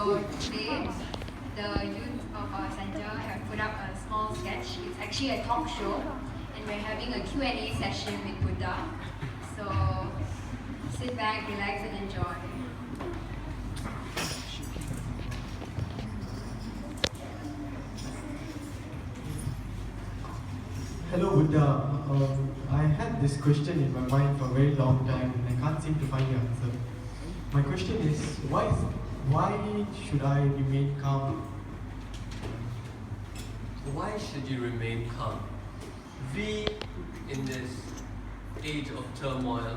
So today, the youth of our center have put up a small sketch. It's actually a talk show, and we're having a Q&A session with Buddha. So sit back, relax, and enjoy. Hello Buddha, I had this question in my mind for a very long time and I can't seem to find the answer. My question is, why should I remain calm? Why should you remain calm? We, in this age of turmoil,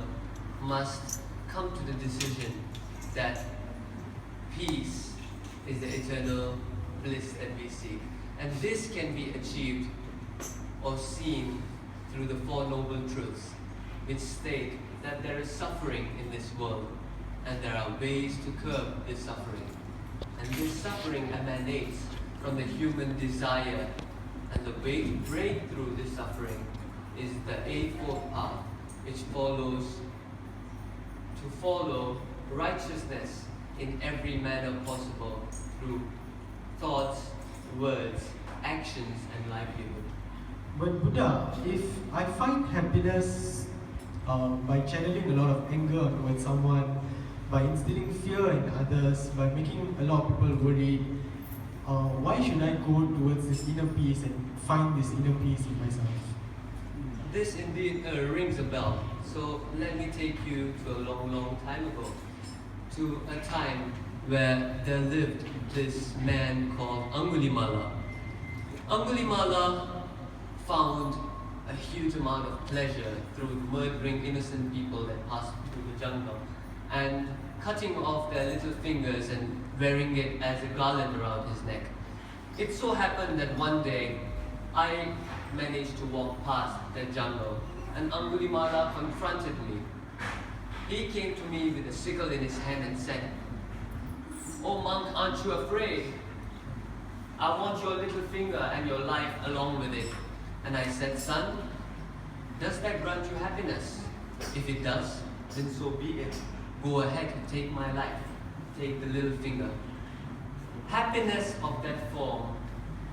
must come to the decision that peace is the eternal bliss that we seek. And this can be achieved or seen through the Four Noble Truths, which state that there is suffering in this world and there are ways to curb this suffering. And this suffering emanates from the human desire, and the way to break through this suffering is the Eightfold Path, which follow righteousness in every manner possible through thoughts, words, actions, and livelihood. But Buddha, if I find happiness by channeling a lot of anger towards someone, by instilling fear in others, by making a lot of people worried, why should I go towards this inner peace and find this inner peace in myself? This indeed rings a bell. So let me take you to a long, long time ago, to a time where there lived this man called Angulimala. Angulimala found a huge amount of pleasure through murdering innocent people that passed through the jungle and cutting off their little fingers and wearing it as a garland around his neck. It so happened that one day I managed to walk past that jungle and Angulimala confronted me. He came to me with a sickle in his hand and said, "Oh monk, aren't you afraid? I want your little finger and your life along with it." And I said, "Son, does that grant you happiness? If it does, then so be it. Go ahead and take my life. Take the little finger." Happiness of that form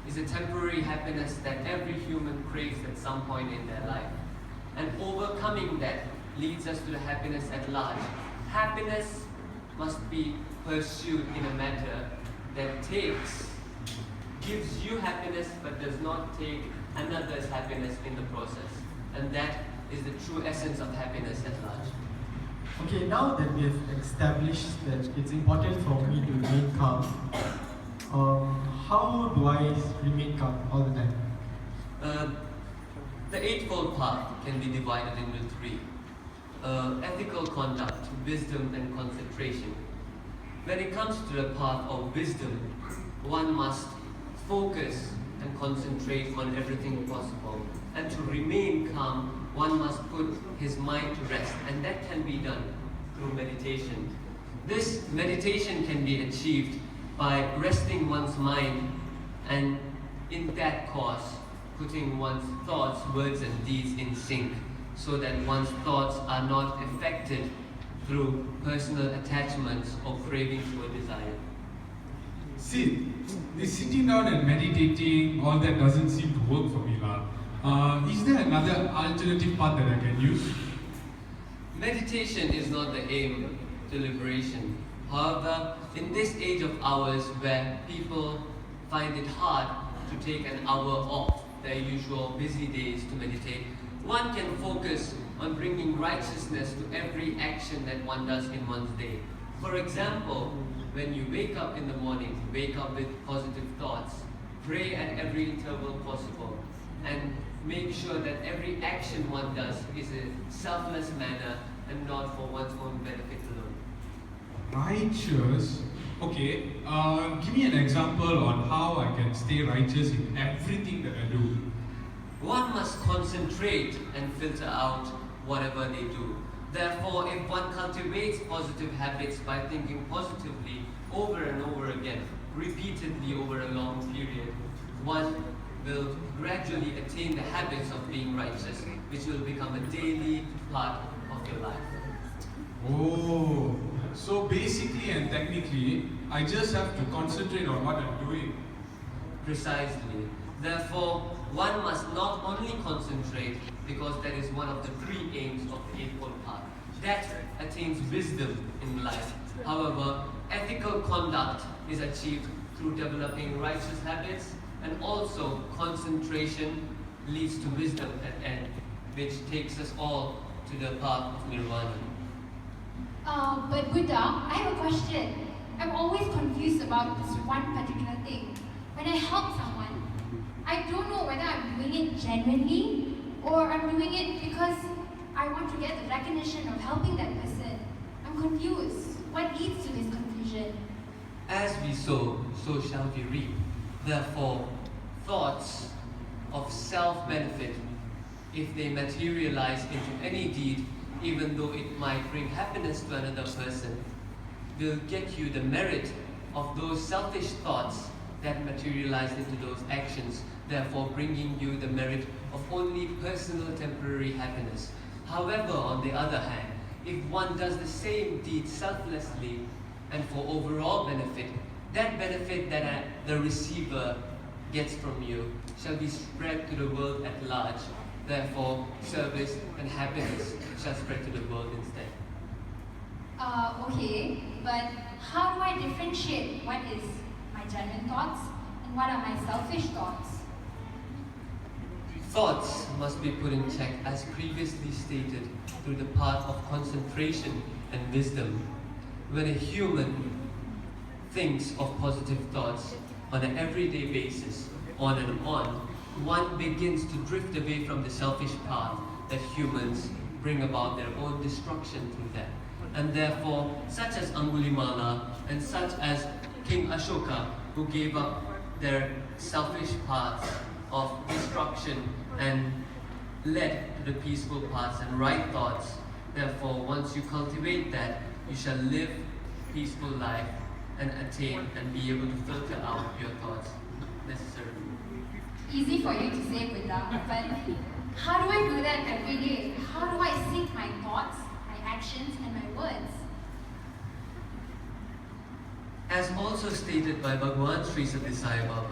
is a temporary happiness that every human craves at some point in their life. And overcoming that leads us to the happiness at large. Happiness must be pursued in a manner that gives you happiness but does not take another's happiness in the process. And that is the true essence of happiness at large. Okay, now that we have established that it's important for me to remain calm, how do I remain calm all the time? The Eightfold Path can be divided into three. Ethical conduct, wisdom, and concentration. When it comes to the path of wisdom, one must focus and concentrate on everything possible. And to remain calm, one must put his mind to rest, and that can be done through meditation. This meditation can be achieved by resting one's mind and in that course putting one's thoughts, words and deeds in sync so that one's thoughts are not affected through personal attachments or cravings or desire. See, this sitting down and meditating, all that doesn't seem to work for me, lah. Is there another alternative path that I can use? Meditation is not the aim to liberation. However, in this age of ours where people find it hard to take an hour off their usual busy days to meditate, one can focus on bringing righteousness to every action that one does in one's day. For example, when you wake up in the morning, wake up with positive thoughts, pray at every interval possible, and make sure that every action one does is a selfless manner and not for one's own benefit alone. Righteous? Okay, give me an example on how I can stay righteous in everything that I do. One must concentrate and filter out whatever they do. Therefore, if one cultivates positive habits by thinking positively over and over again, repeatedly over a long period, one will gradually attain the habits of being righteous, which will become a daily part of your life. Oh, So basically and technically, I just have to concentrate on what I'm doing. Precisely. Therefore, one must not only concentrate, because that is one of the three aims of the Eightfold Path. That attains wisdom in life. However, ethical conduct is achieved through developing righteous habits, and also concentration leads to wisdom at end, which takes us all to the path of nirvana. But Buddha, I have a question. I'm always confused about this one particular thing. When I help someone, I don't know whether I'm doing it genuinely or I'm doing it because I want to get the recognition of helping that person. I'm confused. What leads to this confusion? As we sow, so shall we reap. Therefore, thoughts of self-benefit, if they materialize into any deed, even though it might bring happiness to another person, will get you the merit of those selfish thoughts that materialize into those actions, therefore bringing you the merit of only personal temporary happiness. However, on the other hand, if one does the same deed selflessly and for overall benefit, that benefit that the receiver gets from you shall be spread to the world at large. Therefore, service and happiness shall spread to the world instead. Okay, but how do I differentiate what is my genuine thoughts and what are my selfish thoughts? Thoughts must be put in check as previously stated through the path of concentration and wisdom. When a human thinks of positive thoughts on an everyday basis, on and on, one begins to drift away from the selfish path that humans bring about their own destruction through that. And therefore, such as Angulimala and such as King Ashoka, who gave up their selfish paths of destruction and led to the peaceful paths and right thoughts. Therefore, once you cultivate that, you shall live peaceful life and attain and be able to filter out your thoughts necessarily. Easy for you to say, Buddha, but how do I do that every day? How do I sync my thoughts, my actions, and my words? As also stated by Bhagavan Sri Sathya Sai Baba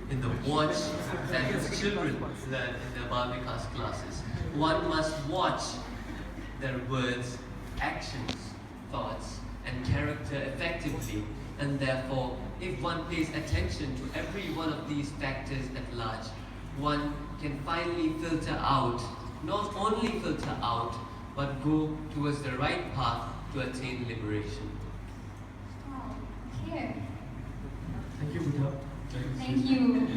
in the watch that his children learn in their Bhavikas classes, one must watch their words, actions, thoughts, and character effectively, and therefore, if one pays attention to every one of these factors at large, one can finally filter out, not only filter out, but go towards the right path to attain liberation. Oh, clear. Thank you, Buddha. Thank you.